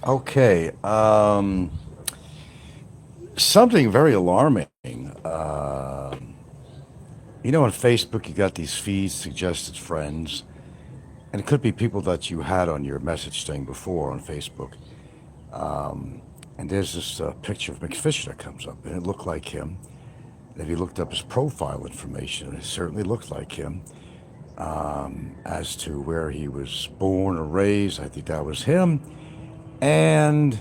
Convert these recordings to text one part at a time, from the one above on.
Okay. Something very alarming. On Facebook, you got these feeds, suggested friends, and it could be people that you had on your message thing before on Facebook. And there's this picture of Mick Fisher that comes up, and it looked like him. If you looked up his profile information, it certainly looked like him. As to where he was born or raised, I think that was him. And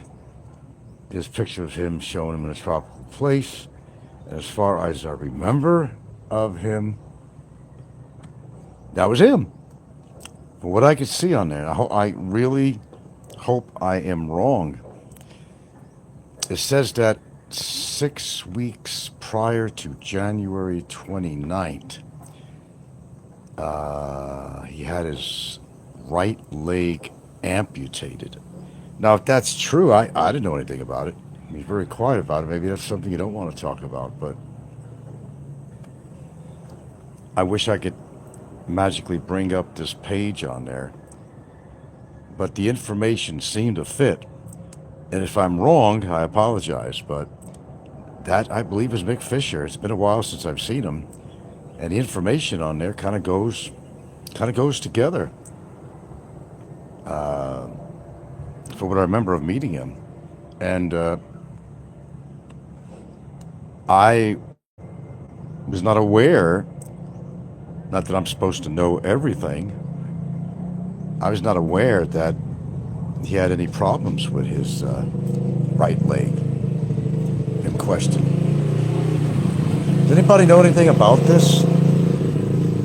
there's a picture of him showing him in a tropical place. And as far as I remember of him, that was him. From what I could see on there, I really hope I am wrong. It says that 6 weeks prior to January 29th, he had his right leg amputated. Now, if that's true, I didn't know anything about it. He's very quiet about it. Maybe that's something you don't want to talk about, but I wish I could magically bring up this page on there. But the information seemed to fit. And if I'm wrong, I apologize, but that I believe is Mick Fisher. It's been a while since I've seen him, and the information on there kind of goes together for what I remember of meeting him. And I was not aware, not that I'm supposed to know everything, I was not aware that he had any problems with his right leg in question. Does anybody know anything about this?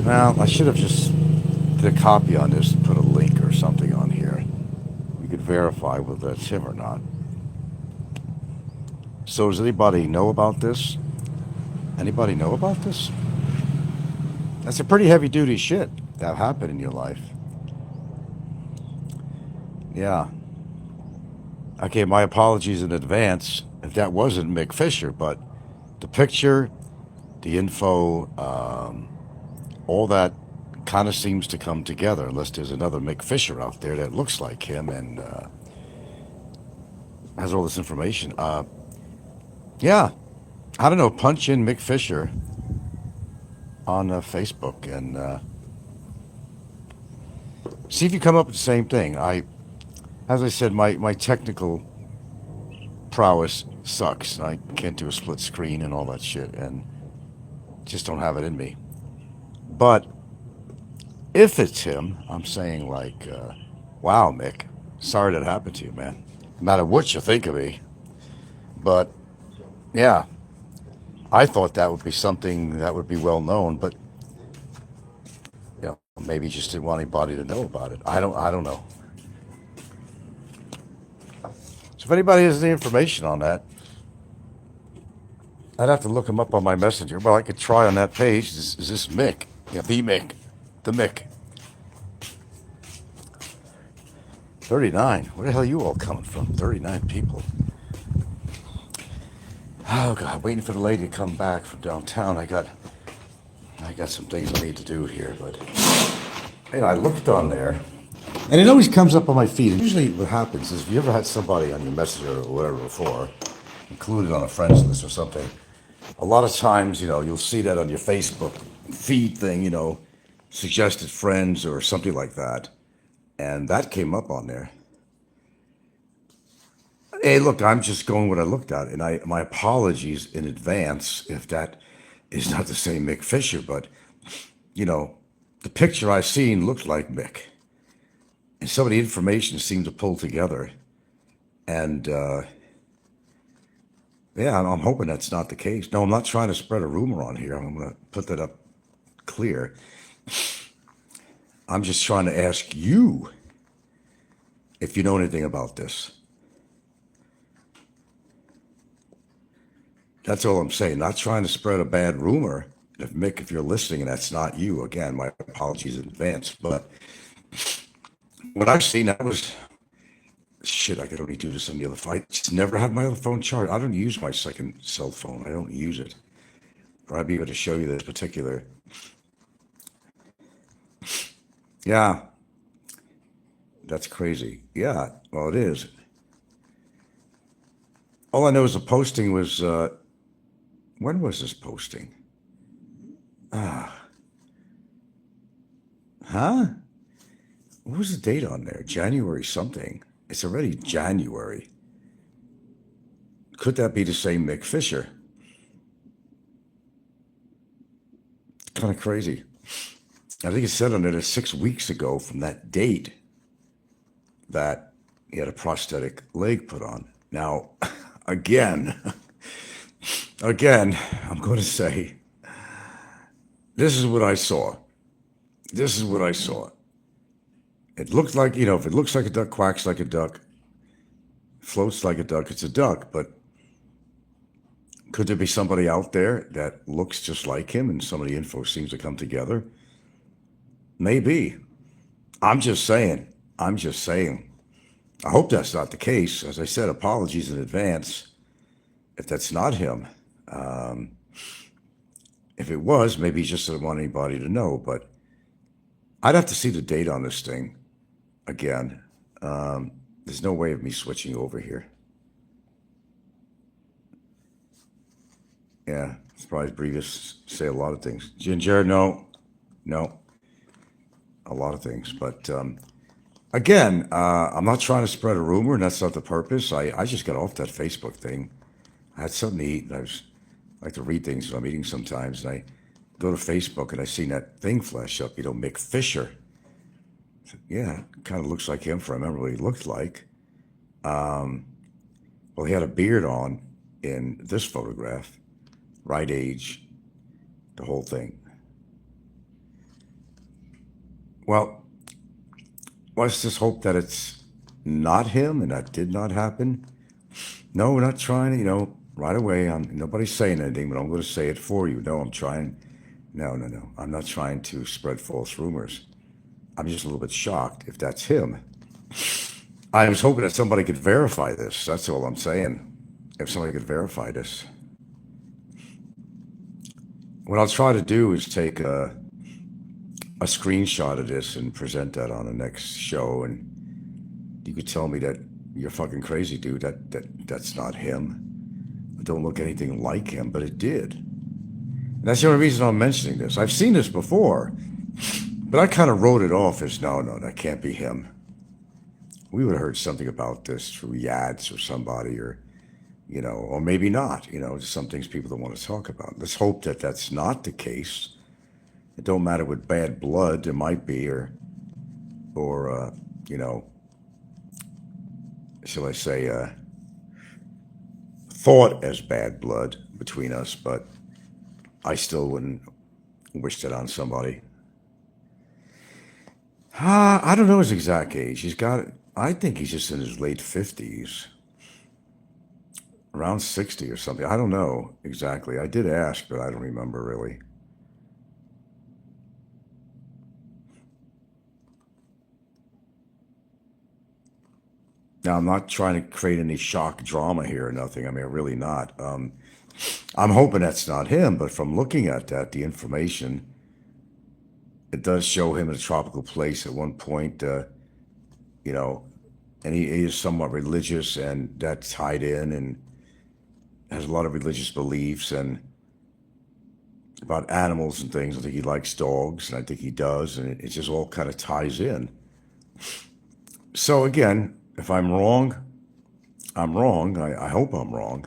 Well, I should have just did a copy on this and put a link or something on here. We could verify whether that's him or not. So does anybody know about this? Anybody know about this? That's a pretty heavy duty shit that happened in your life. Yeah. Okay, my apologies in advance if that wasn't Mick Fisher, but the picture, the info, all that kind of seems to come together, unless there's another Mick Fisher out there that looks like him and has all this information. Yeah, I don't know. Punch in Mick Fisher on Facebook and see if you come up with the same thing. As I said, my technical prowess sucks. I can't do a split screen and all that shit, and just don't have it in me. But if it's him, I'm saying like, wow, Mick, sorry that happened to you, man. No matter what you think of me, but yeah, I thought that would be something that would be well known, but maybe he just didn't want anybody to know about it. I don't know. So if anybody has any information on that, I'd have to look him up on my messenger. Well, I could try on that page. Is this Mick? Yeah, the Mick. The Mick. 39. Where the hell are you all coming from? 39 people. Oh God, waiting for the lady to come back from downtown. I got some things I need to do here, but I looked on there, and it always comes up on my feed. And usually, what happens is, if you ever had somebody on your messenger or whatever before, included on a friends list or something, a lot of times, you'll see that on your Facebook feed thing, suggested friends or something like that, and that came up on there. Hey, look, I'm just going what I looked at, and my apologies in advance if that is not the same Mick Fisher, but you know, the picture I seen looked like Mick, and some of the information seemed to pull together, and yeah, I'm hoping that's not the case. No, I'm not trying to spread a rumor on here. I'm going to put that up clear. I'm just trying to ask you if you know anything about this. That's all I'm saying. Not trying to spread a bad rumor. If Mick, if you're listening and that's not you, again, my apologies in advance. But what I've seen, that was shit. I could only do this on the other phone. I just never had my other phone charged. I don't use my second cell phone. I don't use it. Or I'd be able to show you this particular. Yeah, that's crazy. Yeah, well, it is. All I know is the posting was, when was this posting? Ah, huh? What was the date on there? January something. It's already January. Could that be the same Mick Fisher? Kind of crazy. I think it said on it 6 weeks ago from that date that he had a prosthetic leg put on. Now, again, again, I'm going to say this is what I saw. This is what I saw. It looked like, if it looks like a duck, quacks like a duck, floats like a duck, it's a duck. But could there be somebody out there that looks just like him and some of the info seems to come together? Maybe. I'm just saying. I'm just saying. I hope that's not the case. As I said, apologies in advance if that's not him. Um, if it was, maybe he just didn't want anybody to know. But I'd have to see the date on this thing again. There's no way of me switching over here. Yeah, surprised Brevis say a lot of things. Ginger, no, no, a lot of things. But again, I'm not trying to spread a rumor, and that's not the purpose. I just got off that Facebook thing. I had something to eat, and I like to read things when I'm eating sometimes, and I go to Facebook and I seen that thing flash up, Mick Fisher. Yeah, kind of looks like him. For I remember what he looked like. Well, he had a beard on in this photograph, right age, the whole thing. Well, let's just hope that it's not him and that did not happen. No, we're not trying to, right away. Nobody's saying anything, but I'm going to say it for you. No, I'm trying. No, no, no. I'm not trying to spread false rumors. I'm just a little bit shocked if that's him. I was hoping that somebody could verify this. That's all I'm saying. If somebody could verify this. What I'll try to do is take a screenshot of this and present that on the next show, and you could tell me that you're fucking crazy, dude. That's not him. It don't look anything like him, but it did. And that's the only reason I'm mentioning this. I've seen this before, but I kind of wrote it off as no, that can't be him. We would have heard something about this through Yads or somebody, or or maybe not. Just some things people don't want to talk about. Let's hope that that's not the case. It don't matter with bad blood there might be, or shall I say, thought as bad blood between us, but I still wouldn't wish that on somebody. I don't know his exact age. I think he's just in his late 50s, around 60 or something. I don't know exactly. I did ask, but I don't remember really. Now, I'm not trying to create any shock drama here or nothing. I mean, really not. I'm hoping that's not him, but from looking at that, the information, it does show him in a tropical place at one point, and he is somewhat religious, and that's tied in, and has a lot of religious beliefs and about animals and things. I think he likes dogs, and I think he does, and it just all kind of ties in. So again, if I'm wrong, I'm wrong. I hope I'm wrong.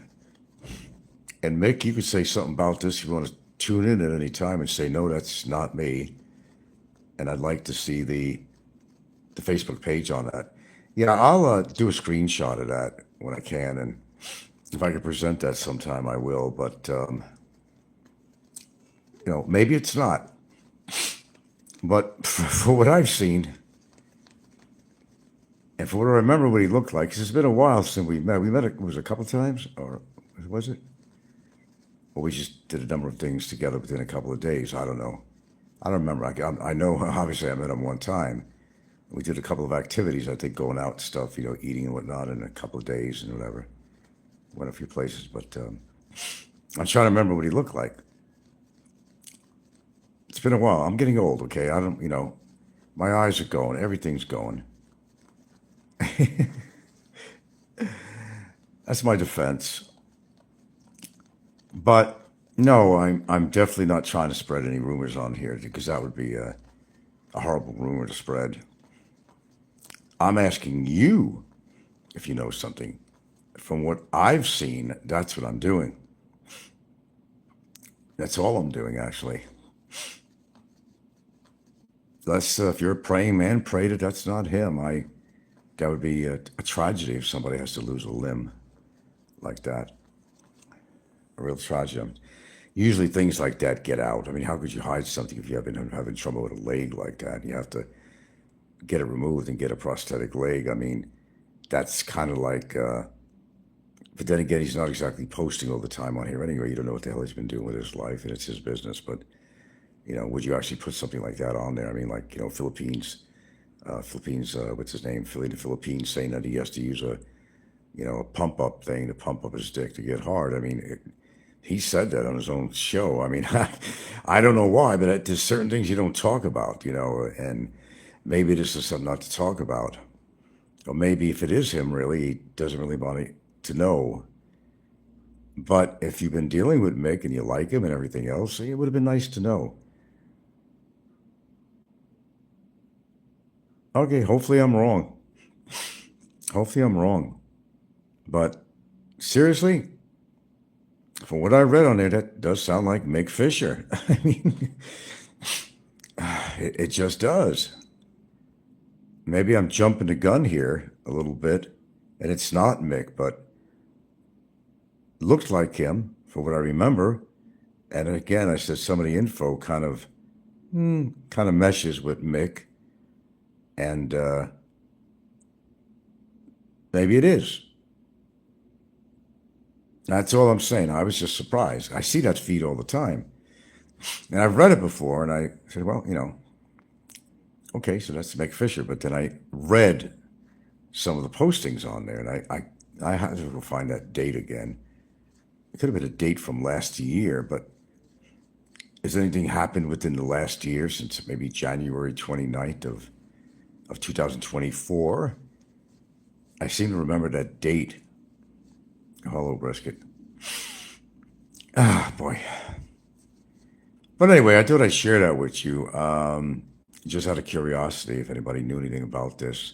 And Mick, you could say something about this if you want to tune in at any time and say, no, that's not me. And I'd like to see the Facebook page on that. Yeah, I'll do a screenshot of that when I can, and if I could present that sometime, I will. But maybe it's not. But for what I've seen, and for what I remember what he looked like, 'cause it's been a while since we met. We met, was it a couple times, or was it? Or we just did a number of things together within a couple of days. I don't know. I don't remember. I know, obviously, I met him one time. We did a couple of activities, I think, going out and stuff, eating and whatnot in a couple of days and whatever. Went a few places, but I'm trying to remember what he looked like. It's been a while. I'm getting old, okay? I don't, my eyes are going. Everything's going. That's my defense. But no, I'm definitely not trying to spread any rumors on here because that would be a horrible rumor to spread. I'm asking you if you know something. From what I've seen, that's what I'm doing. That's all I'm doing, actually. That's if you're a praying man, pray that that's not him. That would be a tragedy if somebody has to lose a limb like that. A real tragedy. Usually things like that get out. I mean, how could you hide something if you have been having trouble with a leg like that? You have to get it removed and get a prosthetic leg. I mean, that's kind of like. But then again, he's not exactly posting all the time on here anyway. You don't know what the hell he's been doing with his life, and it's his business. But would you actually put something like that on there? I mean, like Philippines, what's his name? Philly, the Philippines, saying that he has to use a pump up thing to pump up his dick to get hard. I mean, he said that on his own show. I mean, I don't know why, but there's certain things you don't talk about, and maybe this is something not to talk about. Or maybe if it is him, really, he doesn't really want to know. But if you've been dealing with Mick and you like him and everything else, it would have been nice to know. Okay, hopefully I'm wrong. Hopefully I'm wrong. But seriously, from what I read on there, that does sound like Mick Fisher. I mean, it just does. Maybe I'm jumping the gun here a little bit, and it's not Mick, but looked like him for what I remember. And again, I said some of the info kind of meshes with Mick, and maybe it is. That's all I'm saying. I was just surprised. I see that feed all the time, and I've read it before, and I said, well, okay, so that's Mick Fisher. But then I read some of the postings on there, and I had to go find that date again. It could have been a date from last year, but has anything happened within the last year since maybe January 29th of 2024? I seem to remember that date. Hello, brisket. Ah, boy. But anyway, I thought I'd share that with you, just out of curiosity, if anybody knew anything about this.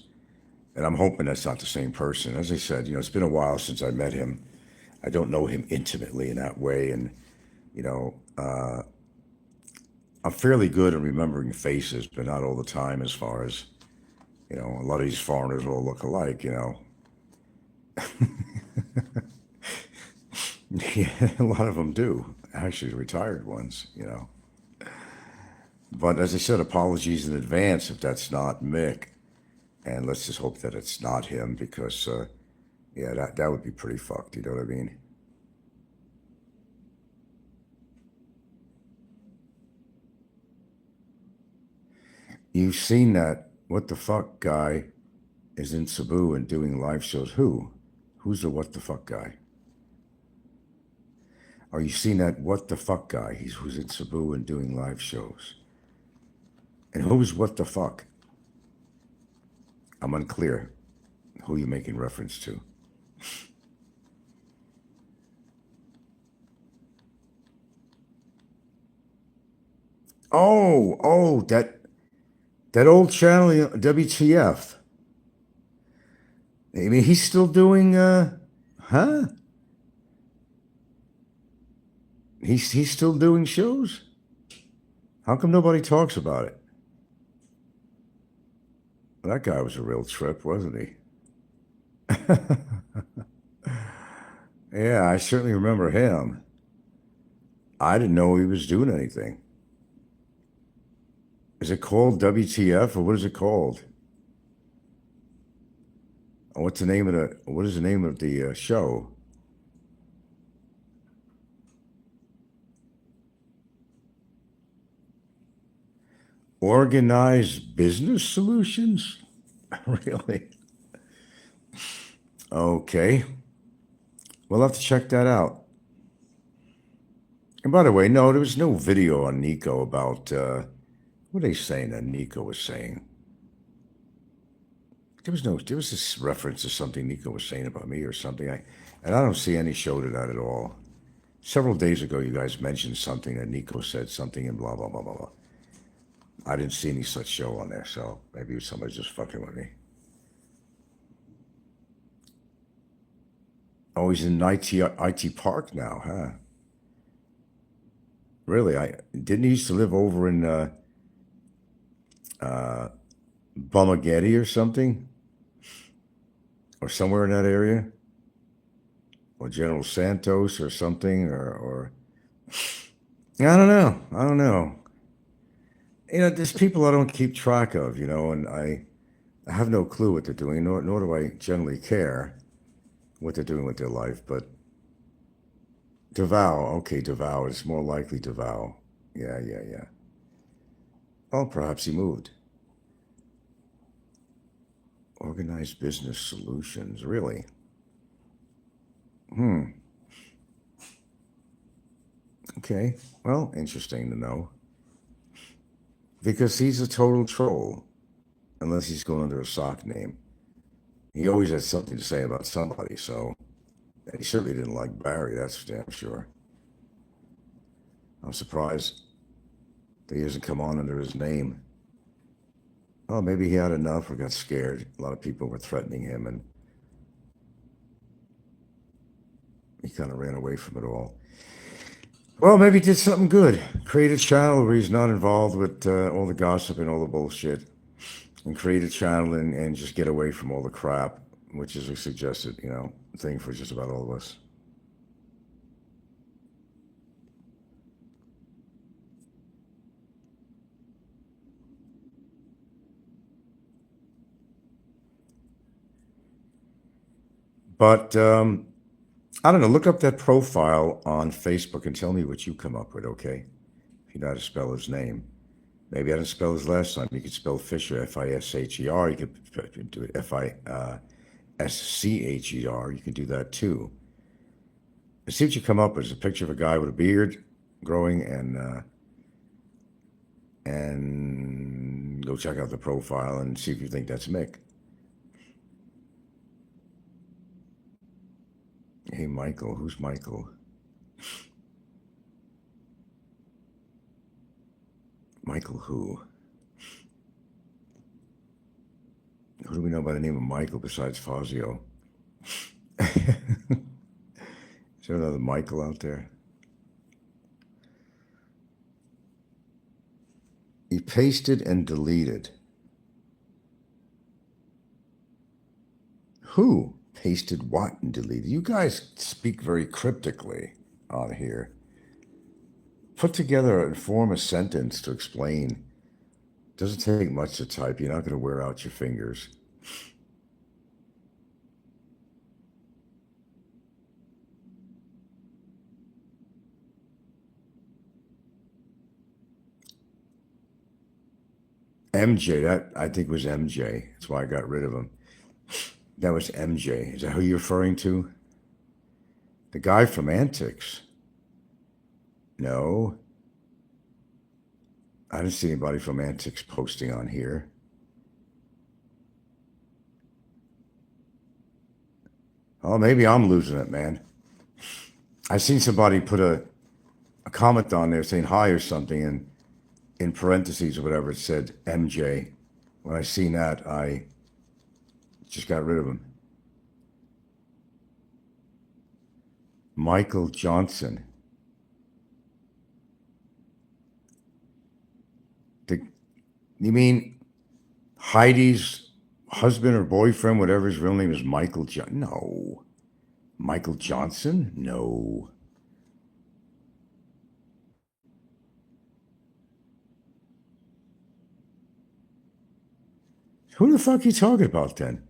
And I'm hoping that's not the same person. As I said, it's been a while since I met him. I don't know him intimately in that way, and you know, I'm fairly good at remembering faces, but not all the time. As far as a lot of these foreigners all look alike. Yeah, a lot of them do. Actually, retired ones. But as I said, apologies in advance if that's not Mick, and let's just hope that it's not him because, yeah, that would be pretty fucked. You know what I mean? You've seen that what the fuck guy is in Cebu and doing live shows. Who? Who's the what the fuck guy? Are you seeing that what the fuck guy? Who's in Cebu and doing live shows. And who's what the fuck? I'm unclear who you're making reference to. Oh, that old channel, WTF. I mean, he's still doing, huh? He's still doing shows? How come nobody talks about it? Well, that guy was a real trip, wasn't he? Yeah, I certainly remember him. I didn't know he was doing anything. Is it called WTF or what is it called? What is the name of the show? Organized Business Solutions? Really? Okay. We'll have to check that out. And by the way, no, there was no video on Nico about what are they saying that Nico was saying? There was this reference to something Nico was saying about me or something. And I don't see any show to that at all. Several days ago, you guys mentioned something that Nico said something and blah, blah, blah, blah, blah. I didn't see any such show on there, so maybe somebody's just fucking with me. Oh, he's in IT Park now, huh? Really? I didn't he used to live over in Bumageddon or something, or somewhere in that area, or General Santos or something, or I don't know. I don't know. There's people I don't keep track of, and I have no clue what they're doing, nor do I generally care what they're doing with their life. But Davao, okay, Davao is more likely Davao. Yeah, yeah, yeah. Oh, perhaps he moved. Organized business solutions, really? Hmm. Okay. Well, interesting to know. Because he's a total troll, unless he's going under a sock name. He always has something to say about somebody, so and he certainly didn't like Barry, that's for damn sure. I'm surprised that he hasn't come on under his name. Oh, maybe he had enough or got scared. A lot of people were threatening him, and he kind of ran away from it all. Well, maybe he did something good. Create a channel where he's not involved with all the gossip and all the bullshit, and create a channel and just get away from all the crap, which is a suggested, thing for just about all of us. But I don't know. Look up that profile on Facebook and tell me what you come up with, okay? If you know how to spell his name. Maybe I didn't spell his last name. You could spell Fisher, Fisher. You could do it Fischer. You can do that too. And see what you come up with. It's a picture of a guy with a beard growing, and go check out the profile and see if you think that's Mick. Hey, Michael. Who's Michael? Michael who? Who do we know by the name of Michael besides Fazio? Is there another Michael out there? He pasted and deleted. Who pasted what and deleted? You guys speak very cryptically on here. Put together and form a sentence to explain. Doesn't take much to type. You're not going to wear out your fingers. MJ, that I think was MJ. That's why I got rid of him. That was MJ. Is that who you're referring to? The guy from Antics? No. I didn't see anybody from Antics posting on here. Oh, maybe I'm losing it, man. I seen somebody put a comment on there saying hi or something, and in parentheses or whatever it said MJ. When I seen that, I just got rid of him. Michael Johnson. You mean Heidi's husband or boyfriend, whatever his real name is, Michael Johnson? No. Michael Johnson? No. Who the fuck are you talking about then?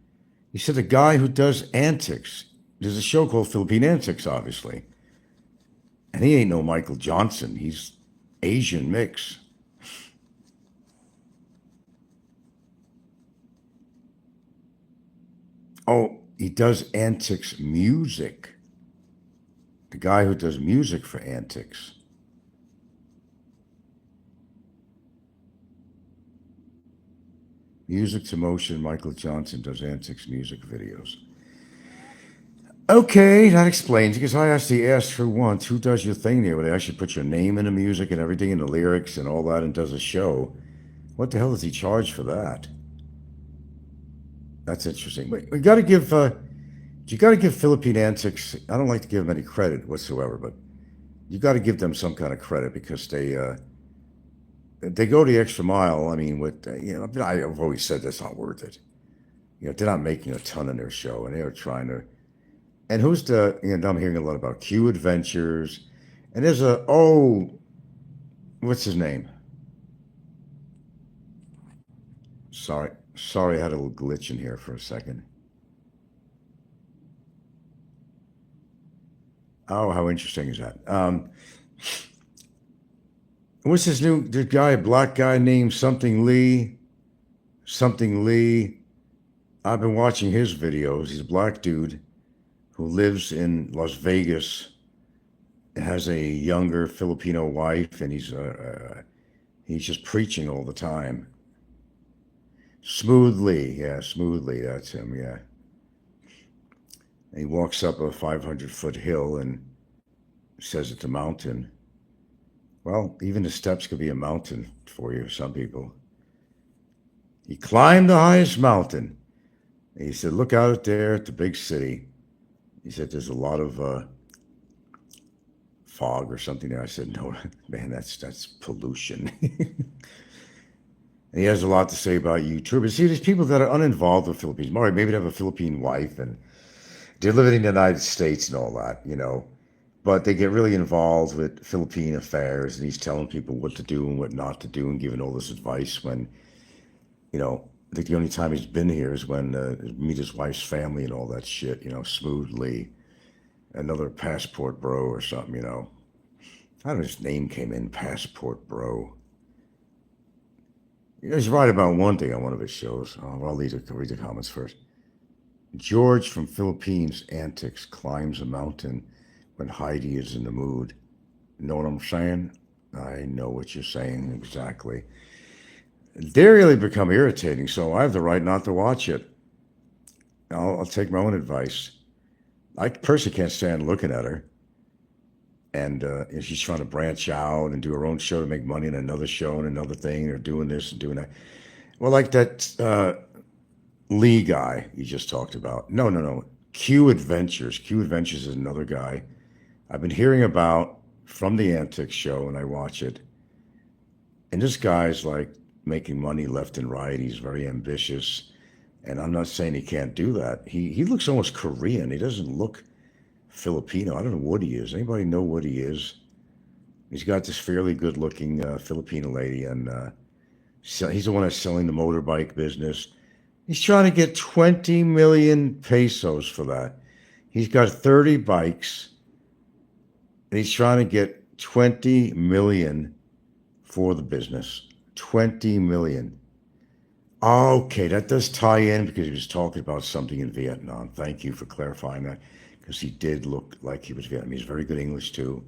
You said the guy who does Antics. There's a show called Philippine Antics, obviously. And he ain't no Michael Johnson. He's Asian mix. Oh, he does Antics music. The guy who does music for Antics. Music to Motion, Michael Johnson does Antics music videos. Okay, that explains because I actually asked her once, who does your thing there where they actually put your name in the music and everything in the lyrics and all that and does a show? What the hell does he charge for that? That's interesting. We got to give you got to give Philippine Antics. I don't like to give them any credit whatsoever, but you got to give them some kind of credit because they go the extra mile. I mean, with I've always said that's not worth it. They're not making a ton in their show, and they are trying to. And who's the? I'm hearing a lot about Q Adventures, and there's what's his name? Sorry, I had a little glitch in here for a second. Oh, how interesting is that? What's this new the guy, black guy named something Lee? Something Lee. I've been watching his videos. He's a black dude who lives in Las Vegas, has a younger Filipino wife, and he's just preaching all the time. Smoothly, yeah, smoothly. That's him, yeah. And he walks up a 500-foot hill and says it's a mountain. Well, even the steps could be a mountain for you, some people. He climbed the highest mountain. And he said, look out there at the big city. He said, there's a lot of fog or something there. I said, no, man, that's pollution. And he has a lot to say about YouTube. But see, there's people that are uninvolved with Philippines. All right, maybe they have a Philippine wife and they're living in the United States and all that. But they get really involved with Philippine affairs, and he's telling people what to do and what not to do, and giving all this advice. When I think the only time he's been here is when meet his wife's family and all that shit. Smoothly, another passport bro or something. I don't know, his name came in, passport bro. He's right about one thing on one of his shows. I'll read the comments first. George from Philippines Antics climbs a mountain when Heidi is in the mood. Know what I'm saying? I know what you're saying exactly. They really become irritating, so I have the right not to watch it. I'll take my own advice. I personally can't stand looking at her. And she's trying to branch out and do her own show to make money and another show and another thing. They're doing this and doing that. Well, like that Lee guy you just talked about. No, no, no. Q Adventures. Q Adventures is another guy I've been hearing about from the Antics show, and I watch it. And this guy's like making money left and right. He's very ambitious. And I'm not saying he can't do that. He looks almost Korean. He doesn't look Filipino. I don't know what he is. Anybody know what he is? He's got this fairly good-looking Filipino lady, and he's the one that's selling the motorbike business. He's trying to get 20 million pesos for that. He's got 30 bikes, and he's trying to get 20 million for the business. 20 million. Okay, that does tie in because he was talking about something in Vietnam. Thank you for clarifying that because he did look like he was Vietnamese. Very good English too,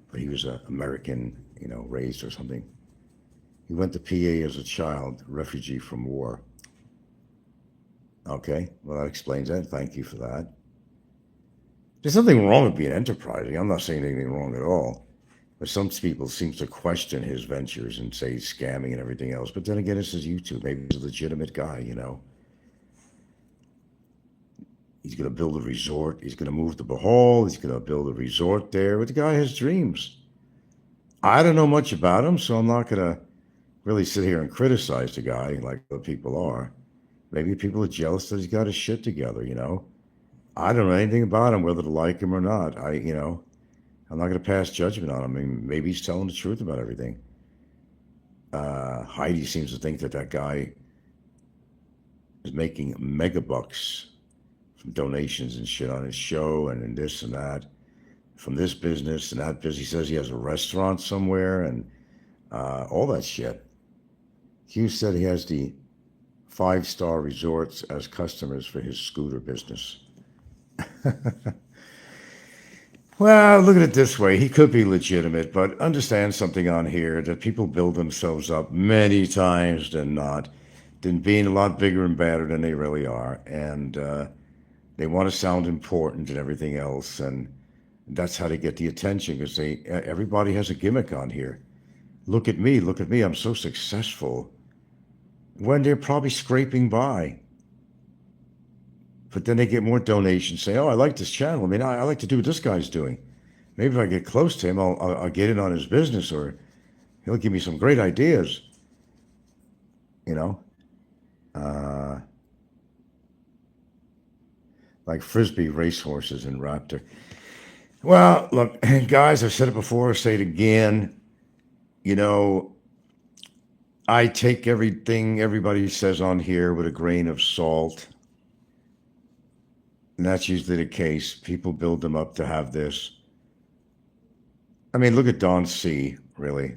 but he was American, raised or something. He went to PA as a child, refugee from war. Okay, well, that explains that. Thank you for that. There's nothing wrong with being enterprising. I'm not saying anything wrong at all. But some people seem to question his ventures and say he's scamming and everything else. But then again, this is YouTube. Maybe he's a legitimate guy. He's going to build a resort. He's going to move to Bohol. He's going to build a resort there. But the guy has dreams. I don't know much about him, so I'm not going to really sit here and criticize the guy like other people are. Maybe people are jealous that he's got his shit together. I don't know anything about him, whether to like him or not. I'm not going to pass judgment on him. I mean, maybe he's telling the truth about everything. Heidi seems to think that guy is making megabucks from donations and shit on his show and in this and that, from this business and that business. He says he has a restaurant somewhere and all that shit. Hugh said he has the 5-star resorts as customers for his scooter business. Well, look at it this way. He could be legitimate, but understand something on here that people build themselves up many times than not, than being a lot bigger and badder than they really are. And They want to sound important and everything else, and that's how they get the attention because everybody has a gimmick on here. Look at me, I'm so successful. When they're probably scraping by. But then they get more donations saying, oh, I like this channel. I mean, I like to do what this guy's doing. Maybe if I get close to him, I'll get in on his business or he'll give me some great ideas, you know? Uh, like Frisbee racehorses and Raptor. Well, look, guys, I've said it before, I'll say it again. You know, I take everything everybody says on here with a grain of salt. And that's usually the case. People build them up to have this. I mean, look at Don C, really.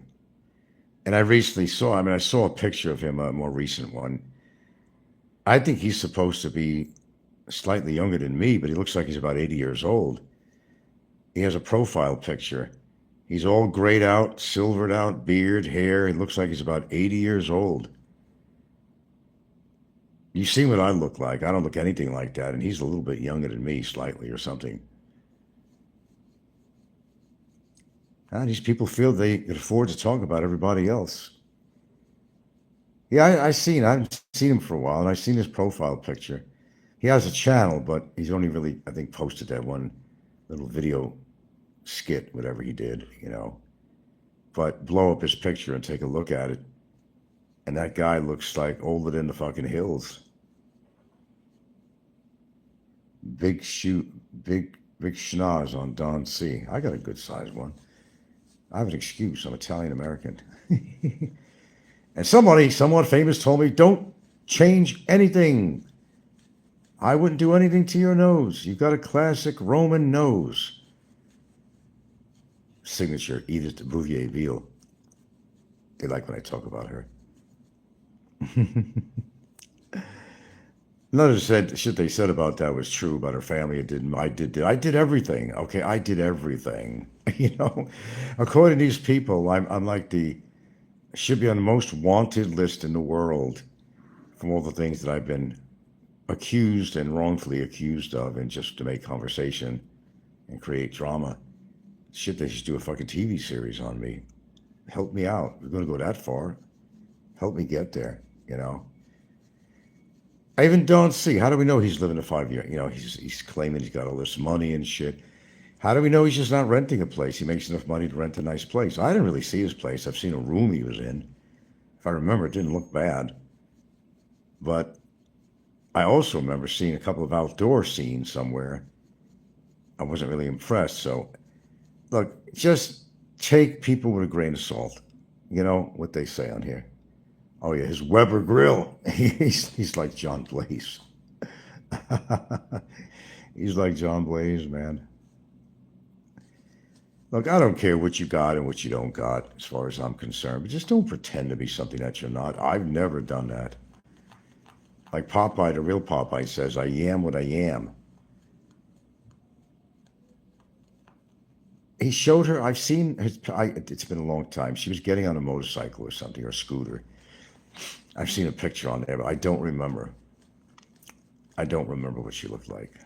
And I recently saw, I mean, I saw a picture of him, a more recent one. I think he's supposed to be slightly younger than me, but he looks like he's about 80 years old. He has a profile picture. He's all grayed out, silvered out, beard, hair. He looks like he's about 80 years old. You see what I look like. I don't look anything like that. And he's a little bit younger than me, slightly or something. These people feel they can afford to talk about everybody else. Yeah, I haven't seen him for a while, and I've seen his profile picture. He has a channel, but he's only really, I think, posted that one little video skit, whatever he did, you know. But blow up his picture and take a look at it. And that guy looks like older than the fucking hills. Big schnoz on Don C. I got a good sized one. I have an excuse. I'm Italian American. And someone famous told me, don't change anything. I wouldn't do anything to your nose. You've got a classic Roman nose. Signature, Edith Bouvier-Ville. They like when I talk about her. None of the shit they said about that was true about her family. I did everything. Okay, I did everything. You know, according to these people, I'm like should be on the most wanted list in the world from all the things that I've been accused and wrongfully accused of, and just to make conversation and create drama. Shit, they should do a fucking TV series on me. Help me out. We're going to go that far. Help me get there, you know. I even don't see. How do we know he's living a 5-year? You know, he's claiming he's got all this money and shit. How do we know he's just not renting a place? He makes enough money to rent a nice place. I didn't really see his place. I've seen a room he was in. If I remember, it didn't look bad. But I also remember seeing a couple of outdoor scenes somewhere. I wasn't really impressed. So, look, just take people with a grain of salt. You know what they say on here. Oh yeah, his Weber grill. He's like John Blaze. He's like John Blaze, man. Look, I don't care what you got and what you don't got, as far as I'm concerned. But just don't pretend to be something that you're not. I've never done that. Like Popeye, the real Popeye says, I am what I am. He showed her. I've seen. It's been a long time. She was getting on a motorcycle or something, or a scooter. I've seen a picture on there, but I don't remember. I don't remember what she looked like.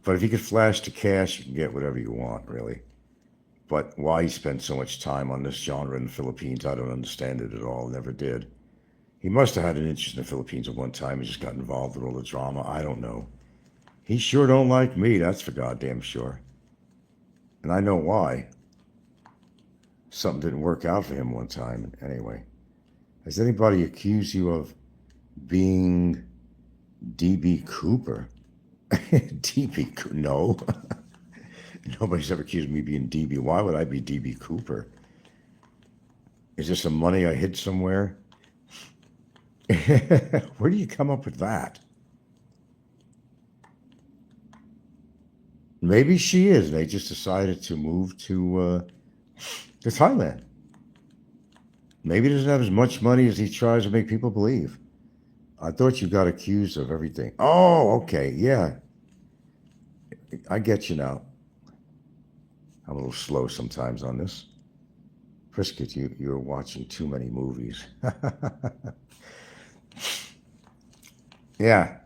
But if you could flash the cash, you can get whatever you want, really. But why he spent so much time on this genre in the Philippines, I don't understand it at all. Never did. He must have had an interest in the Philippines at one time and just got involved with all the drama. I don't know. He sure don't like me, that's for goddamn sure. And I know why. Something didn't work out for him one time. Anyway, has anybody accused you of being D.B. Cooper? D.B. Cooper? No. Nobody's ever accused me of being D.B. Why would I be D.B. Cooper? Is this some money I hid somewhere? Where do you come up with that? Maybe she is. They just decided to move to Thailand. Maybe he doesn't have as much money as he tries to make people believe. I thought you got accused of everything. Oh, okay. Yeah. I get you now. I'm a little slow sometimes on this. Brisket, you're watching too many movies. Yeah.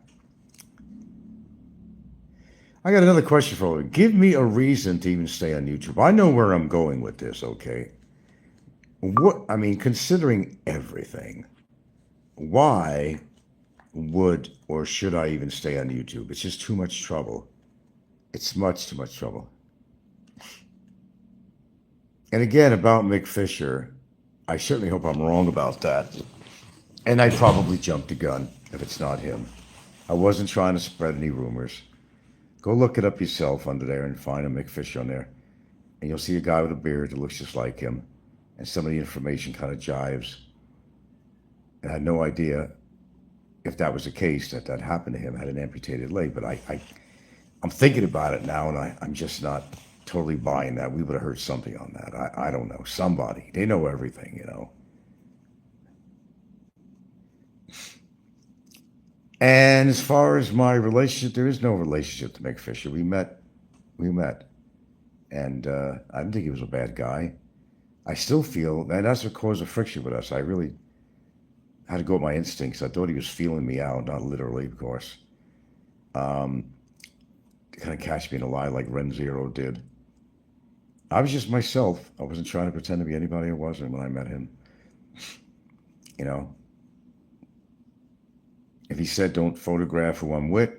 I got another question for you. Give me a reason to even stay on YouTube. I know where I'm going with this, okay? What, I mean, considering everything, why would or should I even stay on YouTube? It's just too much trouble. It's much too much trouble. And again, about Mick Fisher, I certainly hope I'm wrong about that. And I probably jumped the gun if it's not him. I wasn't trying to spread any rumors. Go look it up yourself under there and find a Mick Fisher on there. And you'll see a guy with a beard that looks just like him. And some of the information kind of jives. And I had no idea if that was the case, that that happened to him, had an amputated leg. But I'm thinking about it now, and I'm just not totally buying that. We would have heard something on that. I don't know. Somebody. They know everything, you know. And as far as my relationship, there is no relationship to Mick Fisher. We met. And I didn't think he was a bad guy. I still feel, and that's what caused a friction with us. I really had to go with my instincts. I thought he was feeling me out, not literally, of course. Um, kind of catch me in a lie like Ren Zero did. I was just myself. I wasn't trying to pretend to be anybody I wasn't when I met him. You know, if he said don't photograph who I'm with,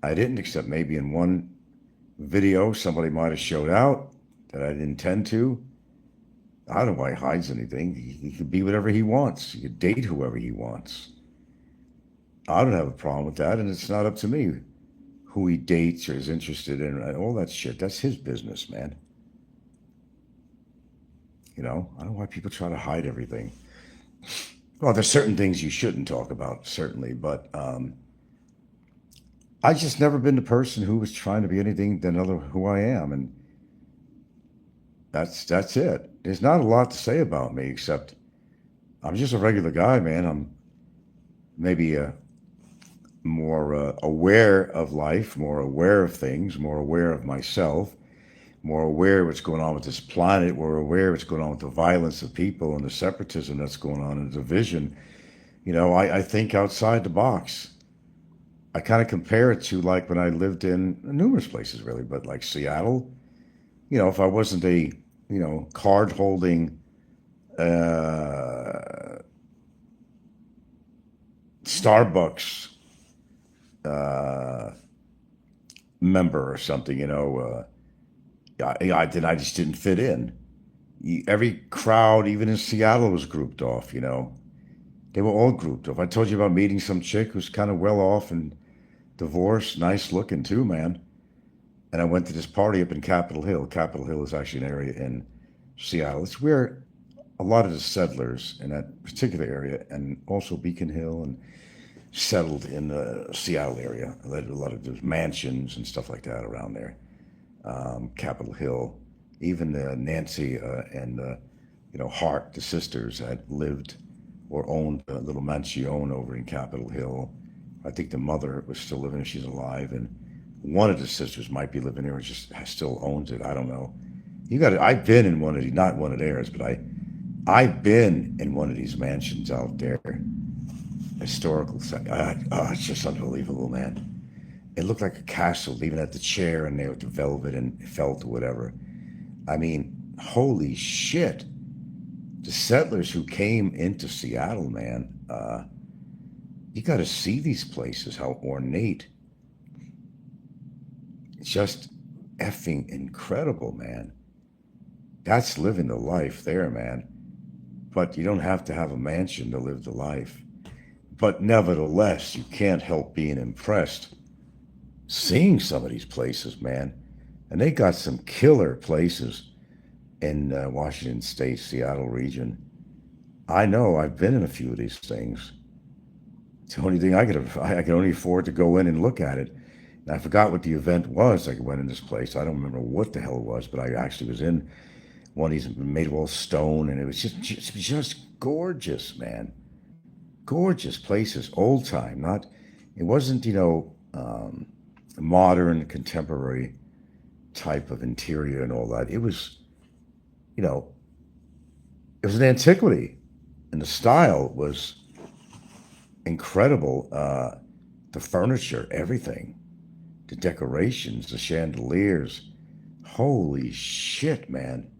I didn't, except maybe in one video somebody might have showed out that I didn't intend to. I don't know why he hides anything. He could be whatever he wants. He could date whoever he wants. I don't have a problem with that, and it's not up to me who he dates or is interested in. All that shit, that's his business, man. You know, I don't know why people try to hide everything. Well, there's certain things you shouldn't talk about, certainly, but I just never been the person who was trying to be anything than other who I am, and that's it. There's not a lot to say about me except I'm just a regular guy, man. I'm maybe more aware of life, more aware of things, more aware of myself, more aware of what's going on with this planet, more aware of what's going on with the violence of people and the separatism that's going on and the division. You know, I think outside the box. I kind of compare it to like when I lived in numerous places, really, but like Seattle. You know, if I wasn't a, you know, card holding Starbucks uh, member or something, you know, I just didn't fit in. Every crowd, even in Seattle, was grouped off, you know. They were all grouped off. I told you about meeting some chick who's kind of well off and divorced, nice looking too, man. And I went to this party up in Capitol Hill. Capitol Hill is actually an area in Seattle. It's where a lot of the settlers in that particular area, and also Beacon Hill, and settled in the Seattle area. A lot of those mansions and stuff like that around there. Capitol Hill, even Nancy and you know, Hart, the sisters, had lived or owned a little mansion over in Capitol Hill. I think the mother was still living if she's alive, and one of the sisters might be living there or just still owns it. I don't know. You got it. I've been in one of these, not one of theirs, but I've been in one of these mansions out there. Historical. It's just unbelievable, man. It looked like a castle, even at the chair and there with the velvet and felt or whatever. I mean, holy shit. The settlers who came into Seattle, man, you got to see these places, how ornate. It's just effing incredible, man. That's living the life there, man. But you don't have to have a mansion to live the life. But nevertheless, you can't help being impressed seeing some of these places, man. And they got some killer places in Washington State, Seattle region. I know I've been in a few of these things. It's the only thing I could only afford to go in and look at it. And I forgot what the event was. I went in this place. I don't remember what the hell it was, but I actually was in one of these made of all stone, and it was just gorgeous, man. Gorgeous places, old time. Not, it wasn't, you know, modern, contemporary type of interior and all that. It was, you know, it was an antiquity, and the style was incredible. The furniture, everything. The decorations, the chandeliers. Holy shit, man.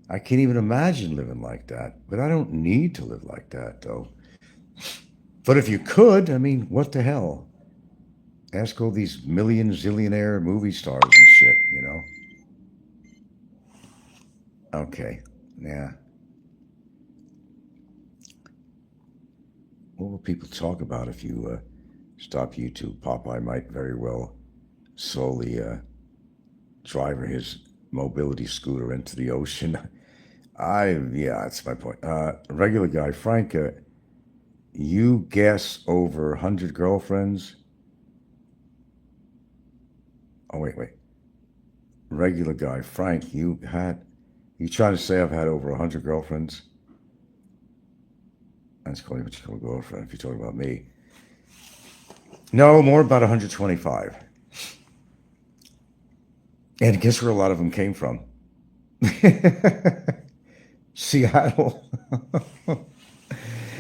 I can't even imagine living like that. But I don't need to live like that, though. But if you could, I mean, what the hell? Ask all these million zillionaire movie stars and shit, you know? Okay. Yeah. What will people talk about if you stop YouTube? Popeye might very well slowly drive his mobility scooter into the ocean. Yeah, that's my point. Regular guy, Frank, you guess over 100 girlfriends. Oh, wait. Regular guy, Frank, you trying to say I've had over 100 girlfriends? That's calling what you call a girlfriend if you're talking about me. No, more about 125. And guess where a lot of them came from? Seattle.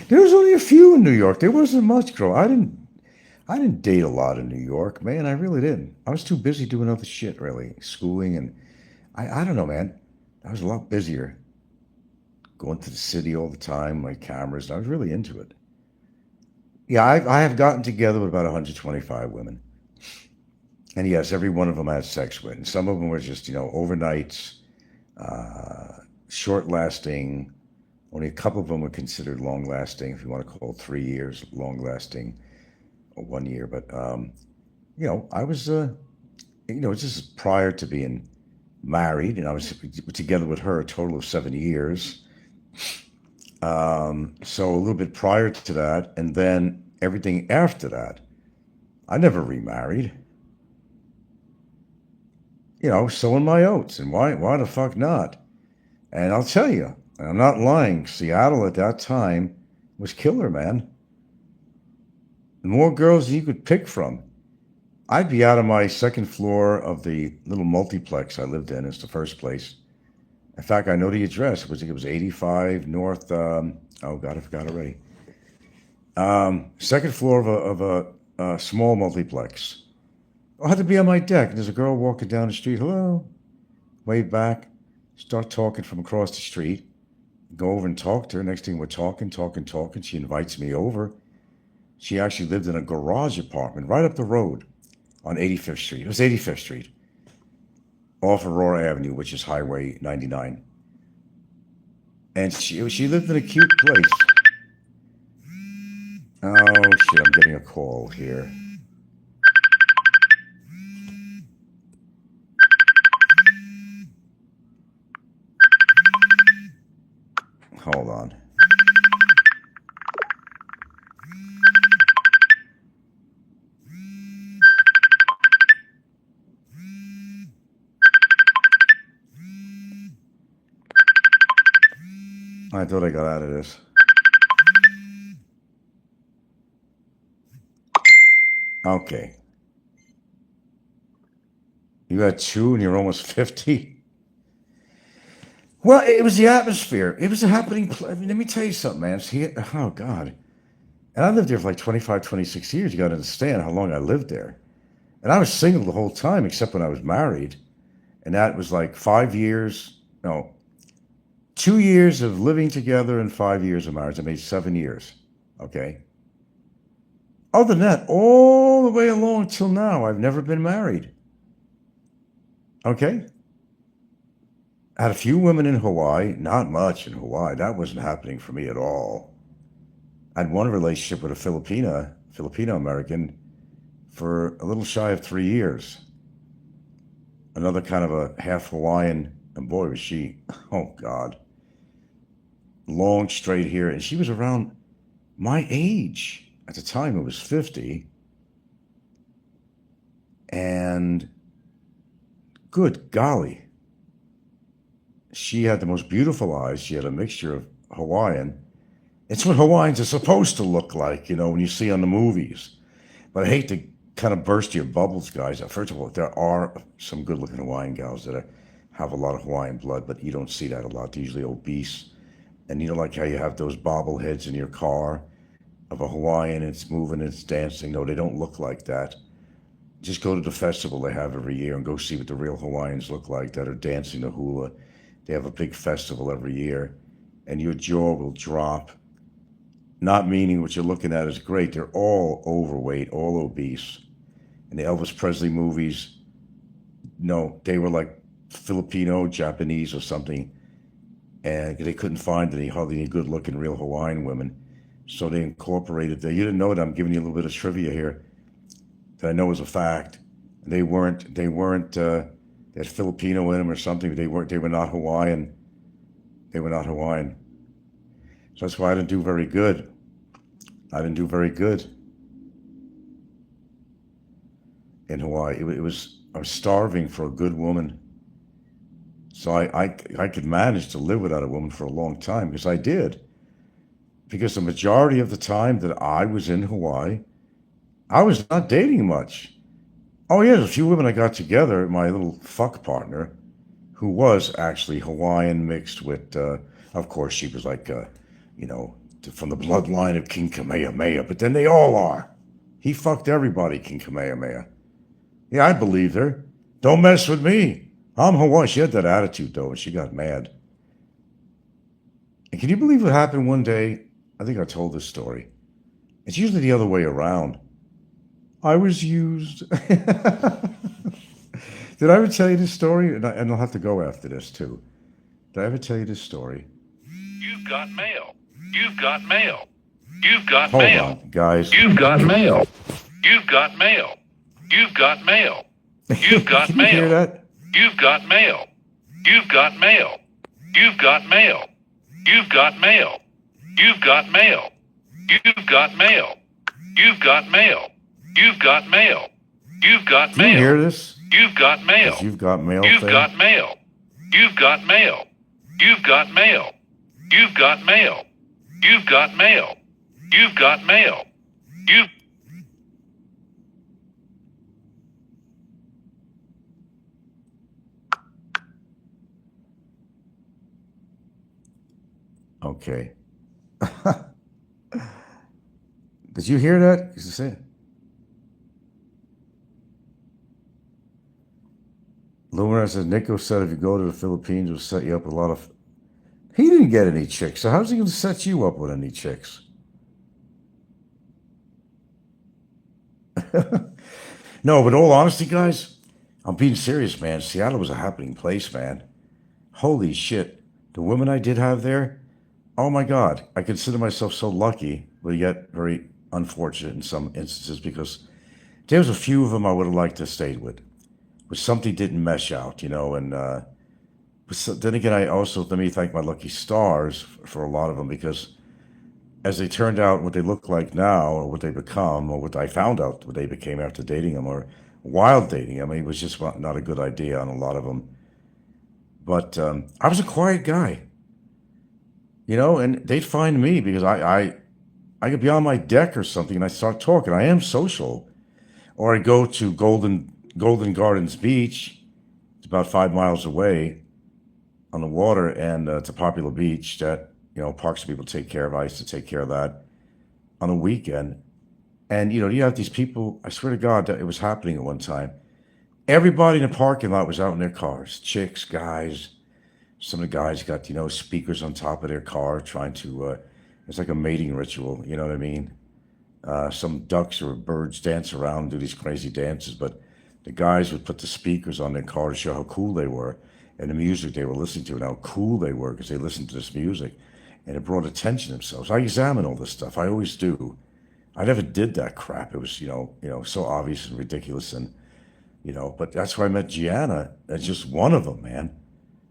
There was only a few in New York. There wasn't much, girl. I didn't date a lot in New York, man. I really didn't. I was too busy doing other shit, really, schooling, and I don't know, man. I was a lot busier, going to the city all the time, my cameras. I was really into it. Yeah, I have gotten together with about 125 women, and yes, every one of them I had sex with. And some of them were just overnights, short lasting. Only a couple of them were considered long lasting, if you want to call 3 years long lasting, or 1 year. But I was this is prior to being married, and I was together with her a total of 7 years. So a little bit prior to that, and then everything after that. I never remarried. Sowing my oats, and why the fuck not? And I'll tell you, I'm not lying. Seattle at that time was killer, man. The more girls you could pick from. I'd be out of my second floor of the little multiplex I lived in. It's the first place. In fact, I know the address. It was 85 North. Oh God, I forgot already. Second floor of a small multiplex. I had to be on my deck, and there's a girl walking down the street. Hello, wave back, start talking from across the street. Go over and talk to her. Next thing we're talking. She invites me over. She actually lived in a garage apartment right up the road on 85th Street. It was 85th Street, off Aurora Avenue, which is Highway 99. And she lived in a cute place. Oh shit! I'm getting a call here. Hold on. I thought I got out of this. Okay. You had two and you're almost 50? Well, it was the atmosphere. It was a happening. I mean, let me tell you something, man. Oh, God. And I lived there for like 25, 26 years. You got to understand how long I lived there. And I was single the whole time, except when I was married. And that was like 5 years, no, 2 years of living together and 5 years of marriage. I made 7 years. Okay. Other than that, all the way along till now, I've never been married. Okay. I had a few women in Hawaii, not much in Hawaii. That wasn't happening for me at all. I had one relationship with a Filipino American for a little shy of 3 years. Another kind of a half Hawaiian, and boy, was she, oh God, long straight hair. And she was around my age. At the time, it was 50. And good golly, she had the most beautiful eyes. She had a mixture of Hawaiian. It's what Hawaiians are supposed to look like, when you see on the movies. But I hate to kind of burst your bubbles, guys. First of all, there are some good-looking Hawaiian gals that have a lot of Hawaiian blood, but you don't see that a lot. They're usually obese. And like how you have those bobbleheads in your car of a Hawaiian, it's moving, it's dancing. No, they don't look like that. Just go to the festival they have every year and go see what the real Hawaiians look like that are dancing the hula. They have a big festival every year, and your jaw will drop. Not meaning what you're looking at is great. They're all overweight, all obese. In the Elvis Presley movies, no, they were like Filipino, Japanese, or something, and they couldn't find any hardly any good-looking real Hawaiian women, so they incorporated that. You didn't know that. I'm giving you a little bit of trivia here that I know is a fact. They had Filipino in them or something. They were not Hawaiian. They were not Hawaiian. So that's why I didn't do very good. I didn't do very good in Hawaii. It was I was starving for a good woman. So I could manage to live without a woman for a long time because I did. Because the majority of the time that I was in Hawaii, I was not dating much. Oh yeah, there's a few women I got together. My little fuck partner, who was actually Hawaiian mixed with, of course, she was like, you know, from the bloodline of King Kamehameha. But then they all are. He fucked everybody, King Kamehameha. Yeah, I believed her. Don't mess with me. I'm Hawaiian. She had that attitude though, and she got mad. And can you believe what happened one day? I think I told this story. It's usually the other way around. I was used. Did I ever tell you this story? And I'll have to go after this too. Did I ever tell you this story? You've got mail. You've got mail. You've got Hold mail. on, guys. You've got mail. You've got mail. You've got mail. You've got Can you hear mail. that? You've got mail. You've got mail. You've got mail. You've got mail. You've got mail. You've got mail. You've got mail. You've got mail. You've got Do you hear mail. this? You've got mail. This you've got mail You've thing? got mail. You've got mail. You've got mail. You've got mail. You've got mail. You've got mail. You've Okay. Did you hear that? Is this it? Lumina says, Nico said if you go to the Philippines, it'll set you up with a lot of. He didn't get any chicks, so how's he going to set you up with any chicks? No, but in all honesty, guys, I'm being serious, man. Seattle was a happening place, man. Holy shit. The women I did have there, oh my God. I consider myself so lucky, but yet very unfortunate in some instances because there was a few of them I would have liked to stay with. But something didn't mesh out, and but then again, I also let me thank my lucky stars for a lot of them because as they turned out, what they look like now, or what they become, or what I found out what they became after dating them, or while dating them, it was just not a good idea on a lot of them. But I was a quiet guy, and they'd find me because I could be on my deck or something, and I start talking. I am social, or I go to Golden Gardens Beach. It's about 5 miles away on the water, and it's a popular beach that parks people take care of. I used to take care of that on a weekend, and you have these people. I swear to God that it was happening at one time. Everybody in the parking lot was out in their cars, chicks, guys. Some of the guys got speakers on top of their car, trying to. It's like a mating ritual. You know what I mean? Some ducks or birds dance around and do these crazy dances, but the guys would put the speakers on their car to show how cool they were and the music they were listening to and how cool they were because they listened to this music and it brought attention to themselves. I examine all this stuff. I always do. I never did that crap. It was, so obvious and ridiculous but that's where I met Gianna. That's just one of them, man.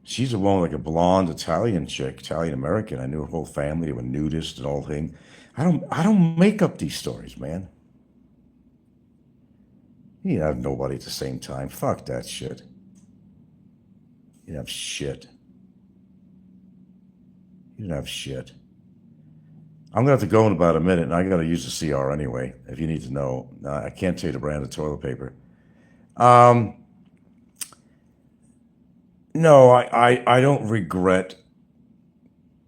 She's a woman like a blonde Italian chick, Italian American. I knew her whole family. They were nudists and all thing. I don't make up these stories, man. You didn't have nobody at the same time. Fuck that shit. You didn't have shit. You didn't have shit. I'm gonna have to go in about a minute, and I gotta use the CR anyway. If you need to know, I can't tell you the brand of toilet paper. Um, no, I don't regret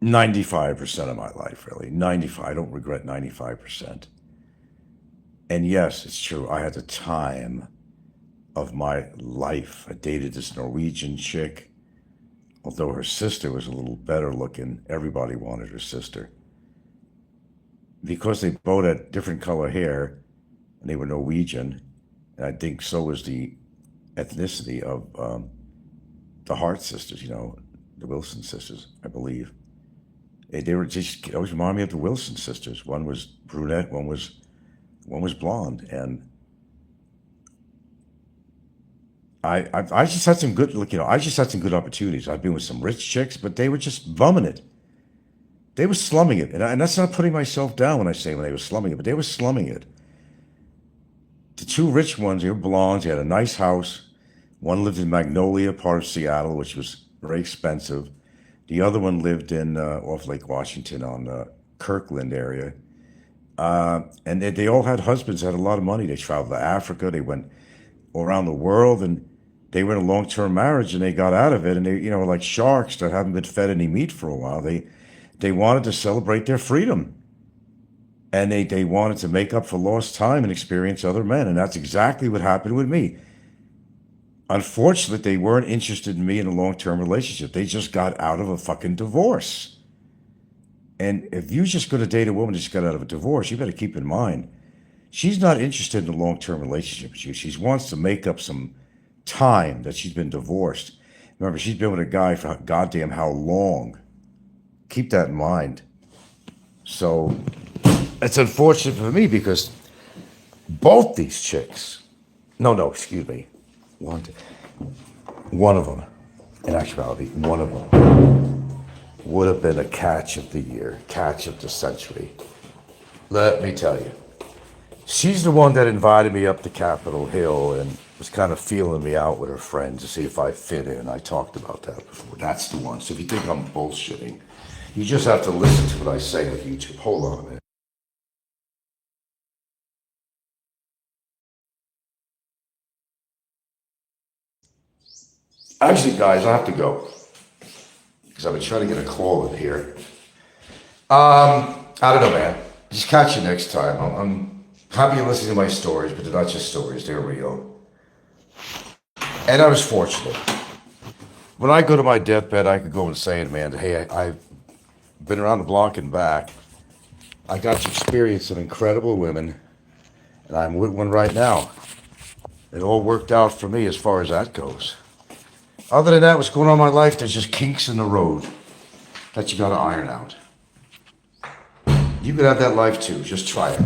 95% of my life, really. 95. I don't regret 95%. And yes, it's true. I had the time of my life. I dated this Norwegian chick. Although her sister was a little better looking, everybody wanted her sister. Because they both had different color hair and they were Norwegian, and I think so was the ethnicity of the Hart sisters, the Wilson sisters, I believe. They were just always remind me of the Wilson sisters. One was brunette, one was blonde, and I just had some good look. I just had some good opportunities. I've been with some rich chicks, but they were just bumming it. They were slumming it, and that's not putting myself down when I say when they were slumming it, but they were slumming it. The two rich ones, they were blondes. They had a nice house. One lived in Magnolia, part of Seattle, which was very expensive. The other one lived in off Lake Washington on Kirkland area. And they all had husbands that had a lot of money. They traveled to Africa. They went all around the world, and they were in a long-term marriage, and they got out of it. And they, were like sharks that haven't been fed any meat for a while. They wanted to celebrate their freedom, and they wanted to make up for lost time and experience other men. And that's exactly what happened with me. Unfortunately, they weren't interested in me in a long-term relationship. They just got out of a fucking divorce. And if you just going to date a woman that just got out of a divorce, you better keep in mind, she's not interested in a long-term relationship with you. She wants to make up some time that she's been divorced. Remember, she's been with a guy for goddamn how long. Keep that in mind. So it's unfortunate for me because both these chicks, no, excuse me, one of them, in actuality, one of them would have been a catch of the year, catch of the century. Let me tell you. She's the one that invited me up to Capitol Hill and was kind of feeling me out with her friends to see if I fit in. I talked about that before. That's the one. So if you think I'm bullshitting, you just have to listen to what I say with YouTube. Hold on a minute. Actually, guys, I have to go because I've been trying to get a call in here. I don't know, man. Just catch you next time. I'm happy you're listening to my stories, but they're not just stories, they're real. And I was fortunate. When I go to my deathbed, I could go and say to Amanda, hey, I've been around the block and back. I got to experience some incredible women, and I'm with one right now. It all worked out for me as far as that goes. Other than that, what's going on in my life, there's just kinks in the road that you gotta iron out. You could have that life too, just try it.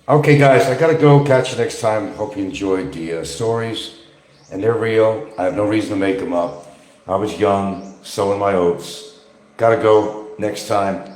Okay, guys, I gotta go. Catch you next time. Hope you enjoyed the stories, and they're real. I have no reason to make them up. I was young, sowing my oats. Gotta go. Next time.